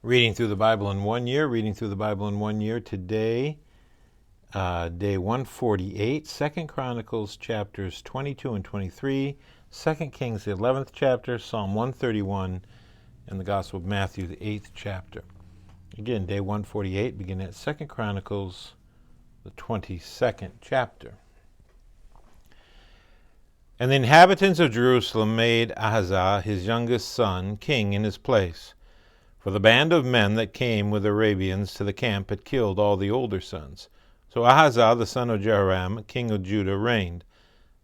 Reading through the Bible in 1 year today, day 148, 2 Chronicles chapters 22 and 23, 2 Kings the 11th chapter, Psalm 131, and the Gospel of Matthew the 8th chapter. Again, day 148, beginning at 2 Chronicles the 22nd chapter. And the inhabitants of Jerusalem made Ahaziah his youngest son king in his place. For the band of men that came with Arabians to the camp had killed all the older sons. So Ahaziah the son of Jehoram, king of Judah, reigned.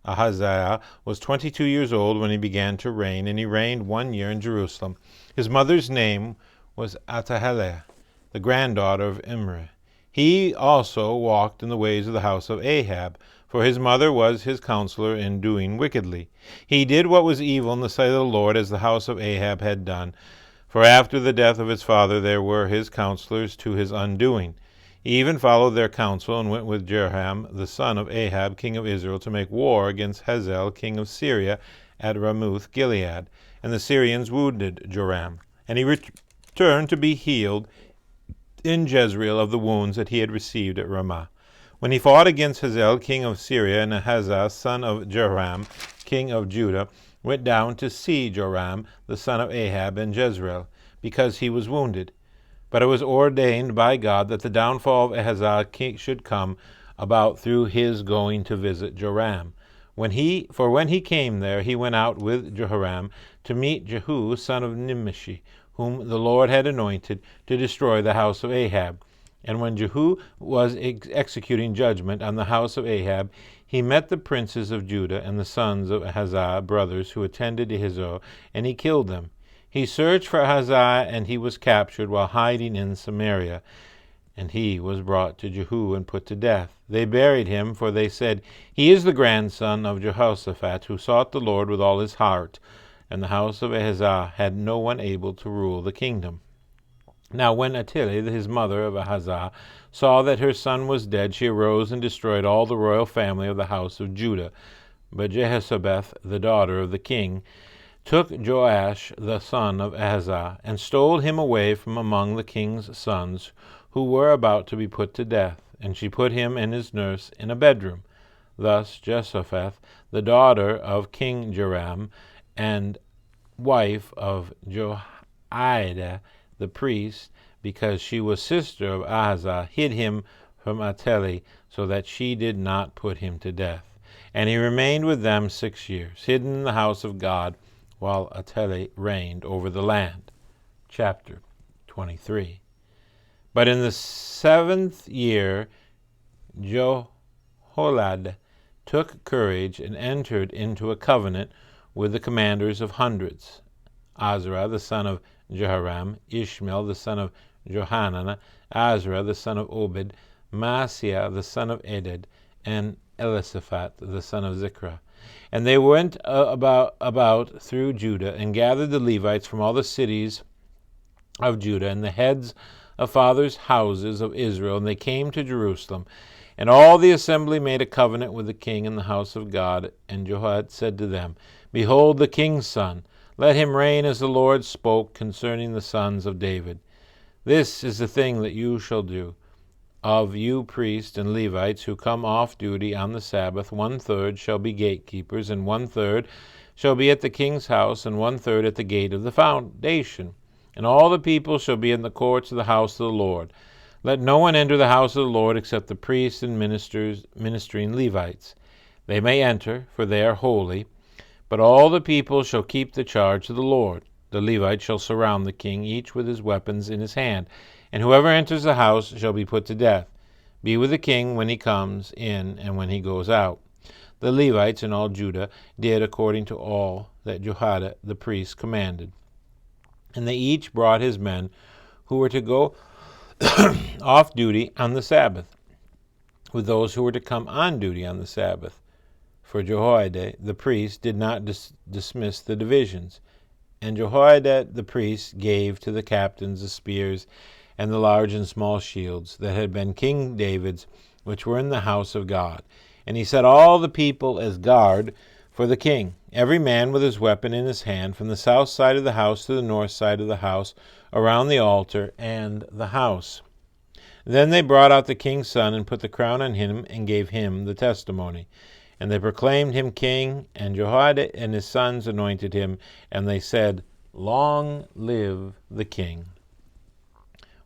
Ahaziah was 22 years old when he began to reign, and he reigned 1 year in Jerusalem. His mother's name was Athaliah, the granddaughter of Imri. He also walked in the ways of the house of Ahab, for his mother was his counselor in doing wickedly. He did what was evil in the sight of the Lord, as the house of Ahab had done. For after the death of his father there were his counselors to his undoing. He even followed their counsel and went with Jehoram the son of Ahab, king of Israel, to make war against Hazael, king of Syria, at Ramoth Gilead. And the Syrians wounded Joram. And he returned to be healed in Jezreel of the wounds that he had received at Ramah. When he fought against Hazael, king of Syria, and Ahaziah, son of Jehoram, king of Judah, went down to see Joram, the son of Ahab, in Jezreel, because he was wounded. But it was ordained by God that the downfall of Ahaziah should come about through his going to visit Joram. When he came there, he went out with Jehoram to meet Jehu, son of Nimshi, whom the Lord had anointed to destroy the house of Ahab. And when Jehu was executing judgment on the house of Ahab, he met the princes of Judah and the sons of Ahaziah, brothers, who attended Ahizah, and he killed them. He searched for Ahaziah, and he was captured while hiding in Samaria. And he was brought to Jehu and put to death. They buried him, for they said, "He is the grandson of Jehoshaphat, who sought the Lord with all his heart." And the house of Ahaziah had no one able to rule the kingdom. Now when Athaliah, his mother of Ahaziah, saw that her son was dead, she arose and destroyed all the royal family of the house of Judah. But Jehoshabeth, the daughter of the king, took Joash the son of Ahaziah, and stole him away from among the king's sons, who were about to be put to death, and she put him and his nurse in a bedroom. Thus Jehoshabeth, the daughter of King Joram, and wife of Joiada the priest, because she was sister of Ahaziah, hid him from Athaliah, so that she did not put him to death. And he remained with them 6 years, hidden in the house of God, while Athaliah reigned over the land. Chapter 23. But in the 7th year, Jehoiada took courage and entered into a covenant with the commanders of hundreds, Azra the son of Jehoram, Ishmael the son of Johanan, Azra the son of Obed, Maaseiah the son of Eded, and Elisaphat the son of Zikra. And they went about through Judah, and gathered the Levites from all the cities of Judah, and the heads of fathers' houses of Israel, and they came to Jerusalem. And all the assembly made a covenant with the king in the house of God. And Jehoiada said to them, "Behold the king's son, let him reign as the Lord spoke concerning the sons of David. This is the thing that you shall do. Of you priests and Levites who come off duty on the Sabbath, 1/3 shall be gatekeepers, and 1/3 shall be at the king's house, and 1/3 at the gate of the foundation. And all the people shall be in the courts of the house of the Lord. Let no one enter the house of the Lord except the priests and ministering Levites. They may enter, for they are holy. But all the people shall keep the charge of the Lord. The Levites shall surround the king, each with his weapons in his hand, and whoever enters the house shall be put to death. Be with the king when he comes in and when he goes out." The Levites and all Judah did according to all that Jehoiada the priest commanded. And they each brought his men who were to go off duty on the Sabbath, with those who were to come on duty on the Sabbath. For Jehoiada the priest did not dismiss the divisions. And Jehoiada the priest gave to the captains the spears and the large and small shields that had been King David's, which were in the house of God. And he set all the people as guard for the king, every man with his weapon in his hand, from the south side of the house to the north side of the house, around the altar and the house. Then they brought out the king's son and put the crown on him and gave him the testimony. And they proclaimed him king, and Jehoiada and his sons anointed him, and they said, Long live the king.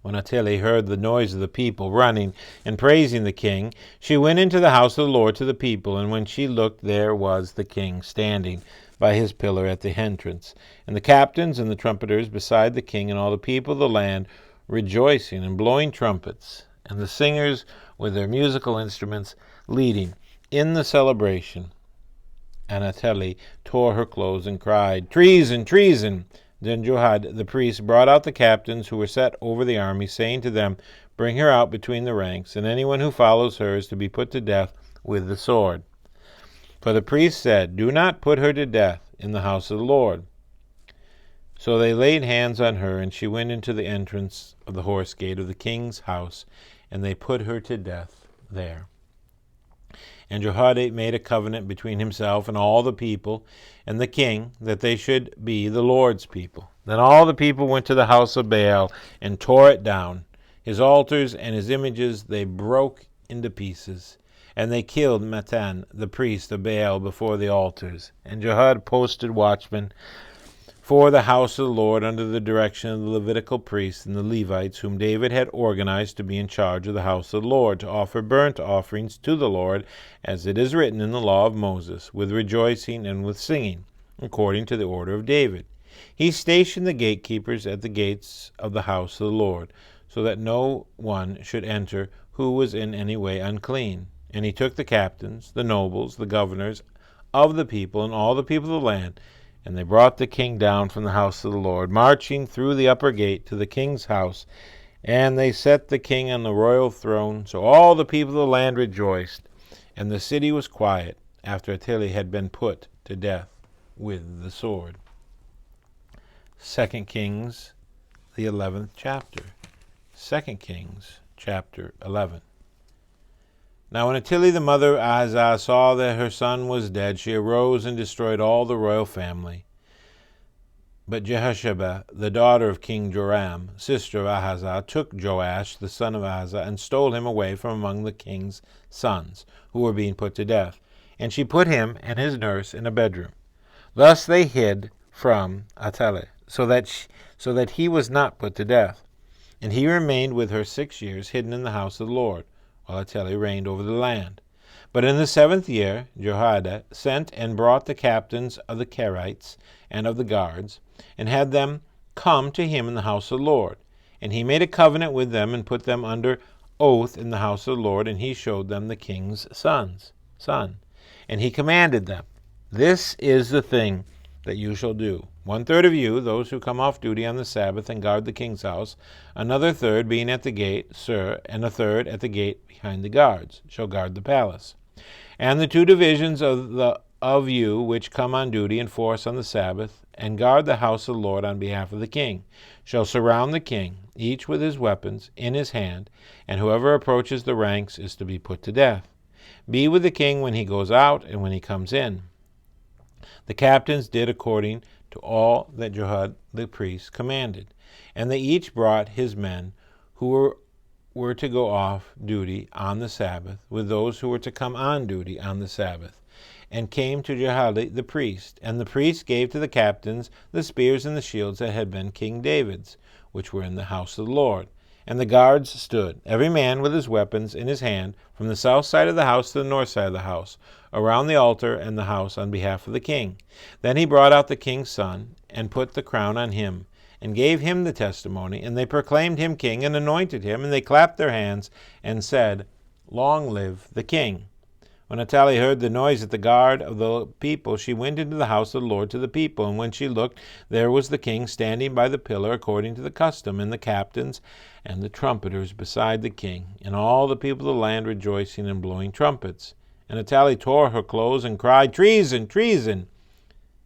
When Atili heard the noise of the people running and praising the king, she went into the house of the Lord to the people, and when she looked, there was the king standing by his pillar at the entrance, and the captains and the trumpeters beside the king, and all the people of the land rejoicing and blowing trumpets, and the singers with their musical instruments leading in the celebration. And Atili tore her clothes and cried, Treason! Treason! Then Jehoiada the priest brought out the captains who were set over the army, saying to them, Bring her out between the ranks, and anyone who follows her is to be put to death with the sword. For the priest said, Do not put her to death in the house of the Lord. So they laid hands on her, and she went into the entrance of the horse gate of the king's house, and they put her to death there. And Jehoiada made a covenant between himself and all the people and the king, that they should be the Lord's people. Then all the people went to the house of Baal and tore it down. His altars and his images they broke into pieces. And they killed Mattan, the priest of Baal, before the altars. And Jehoiada posted watchmen for the house of the Lord under the direction of the Levitical priests and the Levites, whom David had organized to be in charge of the house of the Lord, to offer burnt offerings to the Lord, as it is written in the law of Moses, with rejoicing and with singing, according to the order of David. He stationed the gatekeepers at the gates of the house of the Lord, so that no one should enter who was in any way unclean. And he took the captains, the nobles, the governors of the people, and all the people of the land, and they brought the king down from the house of the Lord, marching through the upper gate to the king's house. And they set the king on the royal throne. So all the people of the land rejoiced, and the city was quiet after Atili had been put to death with the sword. 2 Kings, the 11th chapter. 2 Kings, chapter 11. Now when Atili the mother of Ahaziah saw that her son was dead, she arose and destroyed all the royal family. But Jehosheba, the daughter of King Joram, sister of Ahaziah, took Joash, the son of Ahaziah, and stole him away from among the king's sons, who were being put to death. And she put him and his nurse in a bedroom. Thus they hid from Atili, so that he was not put to death. And he remained with her 6 years, hidden in the house of the Lord, while Atili reigned over the land. But in the 7th year Jehoiada sent and brought the captains of the Kerites and of the guards, and had them come to him in the house of the Lord. And he made a covenant with them, and put them under oath in the house of the Lord, and he showed them the king's son. And he commanded them, This is the thing that you shall do. 1/3 of you, those who come off duty on the Sabbath and guard the king's house, another third being at the gate, and a third at the gate behind the guards, shall guard the palace. And the 2 divisions of you which come on duty in force on the Sabbath, and guard the house of the Lord on behalf of the king, shall surround the king, each with his weapons in his hand, and whoever approaches the ranks is to be put to death. Be with the king when he goes out and when he comes in. The captains did according to all that Jehoiada the priest commanded, and they each brought his men who were to go off duty on the Sabbath with those who were to come on duty on the Sabbath, and came to Jehoiada the priest. And the priest gave to the captains the spears and the shields that had been King David's, which were in the house of the Lord. And the guards stood, every man with his weapons in his hand, from the south side of the house to the north side of the house, around the altar and the house on behalf of the king. Then he brought out the king's son, and put the crown on him, and gave him the testimony. And they proclaimed him king, and anointed him, and they clapped their hands, and said, Long live the king. When Atali heard the noise at the guard of the people, she went into the house of the Lord to the people. And when she looked, there was the king standing by the pillar according to the custom, and the captains and the trumpeters beside the king, and all the people of the land rejoicing and blowing trumpets. And Atali tore her clothes and cried, Treason! Treason!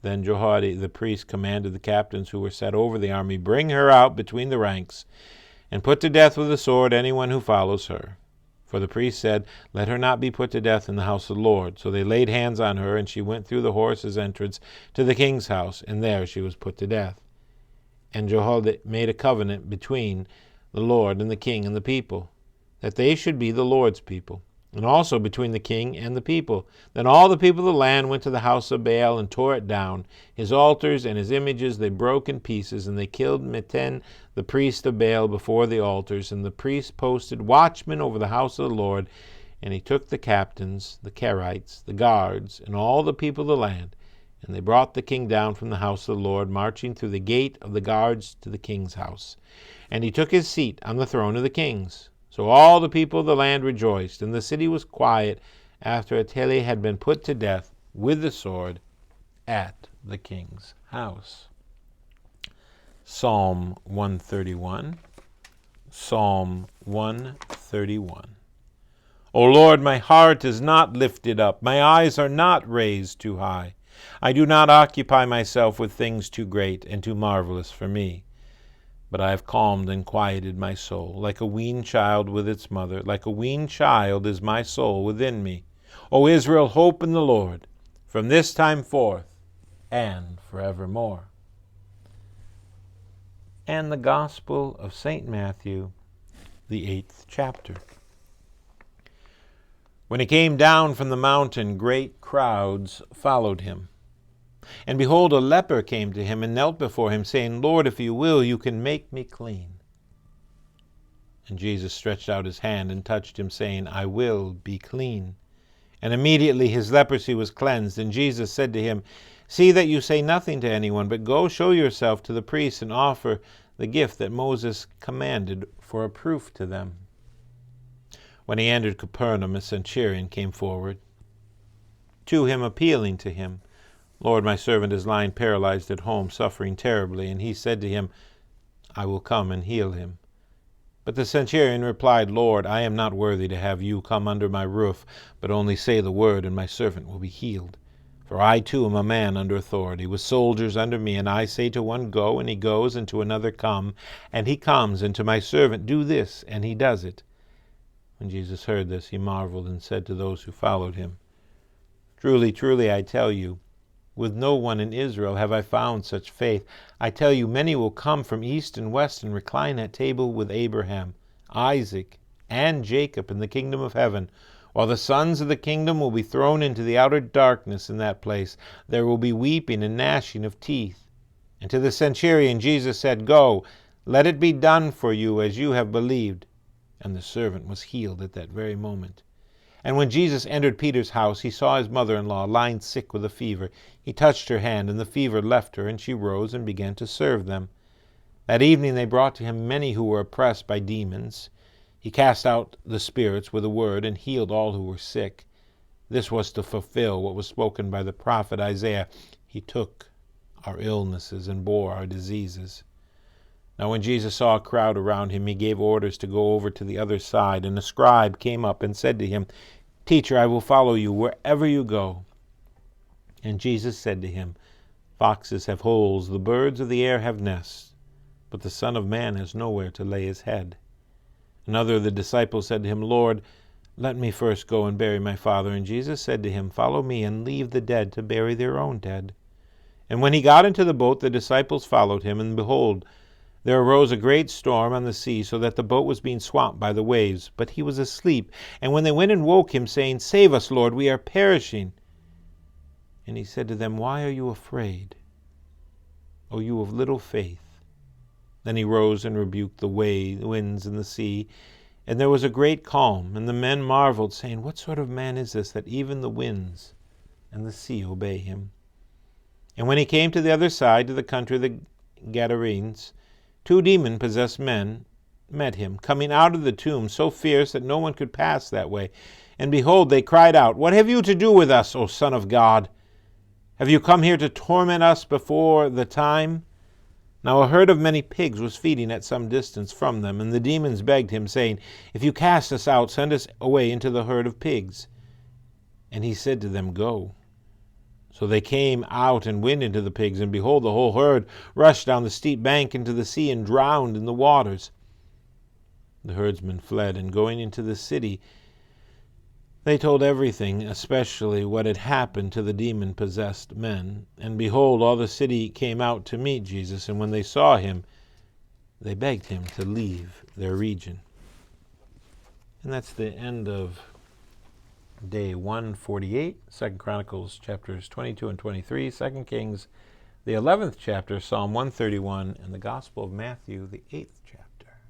Then Jehoiada the priest commanded the captains who were set over the army, Bring her out between the ranks, and put to death with the sword anyone who follows her. For the priest said, Let her not be put to death in the house of the Lord. So they laid hands on her, and she went through the horse's entrance to the king's house, and there she was put to death. And Jehoiada made a covenant between the Lord and the king and the people, that they should be the Lord's people, and also between the king and the people. Then all the people of the land went to the house of Baal and tore it down. His altars and his images they broke in pieces, and they killed Mitten, the priest of Baal, before the altars. And the priest posted watchmen over the house of the Lord. And he took the captains, the Kerites, the guards, and all the people of the land. And they brought the king down from the house of the Lord, marching through the gate of the guards to the king's house. And he took his seat on the throne of the kings. So all the people of the land rejoiced, and the city was quiet after Athaliah had been put to death with the sword at the king's house. Psalm 131. Psalm 131. O Lord, my heart is not lifted up, my eyes are not raised too high. I do not occupy myself with things too great and too marvelous for me. But I have calmed and quieted my soul, like a weaned child with its mother. Like a weaned child is my soul within me. O Israel, hope in the Lord, from this time forth and forevermore. And the Gospel of St. Matthew, the 8th chapter. When he came down from the mountain, great crowds followed him. And behold, a leper came to him and knelt before him, saying, Lord, if you will, you can make me clean. And Jesus stretched out his hand and touched him, saying, I will be clean. And immediately his leprosy was cleansed. And Jesus said to him, See that you say nothing to anyone, but go show yourself to the priests and offer the gift that Moses commanded for a proof to them. When he entered Capernaum, a centurion came forward to him, appealing to him, Lord, my servant is lying paralyzed at home, suffering terribly. And he said to him, I will come and heal him. But the centurion replied, Lord, I am not worthy to have you come under my roof, but only say the word, and my servant will be healed. For I too am a man under authority, with soldiers under me, and I say to one, Go, and he goes, and to another, Come, and he comes, and to my servant, Do this, and he does it. When Jesus heard this, he marveled and said to those who followed him, Truly, truly, I tell you, with no one in Israel have I found such faith. I tell you, many will come from east and west and recline at table with Abraham, Isaac, and Jacob in the kingdom of heaven, while the sons of the kingdom will be thrown into the outer darkness. In that place there will be weeping and gnashing of teeth. And to the centurion Jesus said, Go, let it be done for you as you have believed. And the servant was healed at that very moment. And when Jesus entered Peter's house, he saw his mother-in-law lying sick with a fever. He touched her hand, and the fever left her, and she rose and began to serve them. That evening they brought to him many who were oppressed by demons. He cast out the spirits with a word and healed all who were sick. This was to fulfill what was spoken by the prophet Isaiah. He took our illnesses and bore our diseases. Now when Jesus saw a crowd around him, he gave orders to go over to the other side. And a scribe came up and said to him, Teacher, I will follow you wherever you go. And Jesus said to him, Foxes have holes, the birds of the air have nests, but the Son of Man has nowhere to lay his head. Another of the disciples said to him, Lord, let me first go and bury my father. And Jesus said to him, Follow me and leave the dead to bury their own dead. And when he got into the boat, the disciples followed him, and behold, there arose a great storm on the sea, so that the boat was being swamped by the waves. But he was asleep. And when they went and woke him, saying, Save us, Lord, we are perishing. And he said to them, Why are you afraid, O you of little faith? Then he rose and rebuked the winds and the sea, and there was a great calm. And the men marveled, saying, What sort of man is this, that even the winds and the sea obey him? And when he came to the other side, to the country of the Gadarenes, 2 demon-possessed men met him, coming out of the tomb, so fierce that no one could pass that way. And behold, they cried out, What have you to do with us, O Son of God? Have you come here to torment us before the time? Now a herd of many pigs was feeding at some distance from them, and the demons begged him, saying, If you cast us out, send us away into the herd of pigs. And he said to them, Go. So they came out and went into the pigs, and behold, the whole herd rushed down the steep bank into the sea and drowned in the waters. The herdsmen fled, and going into the city, They told everything, especially what had happened to the demon-possessed men. And behold, all the city came out to meet Jesus, and when they saw him, they begged him to leave their region. And that's the end of day 148, 2 Chronicles chapters 22 and 23, 2 Kings, the 11th chapter, Psalm 131, and the Gospel of Matthew, the 8th chapter.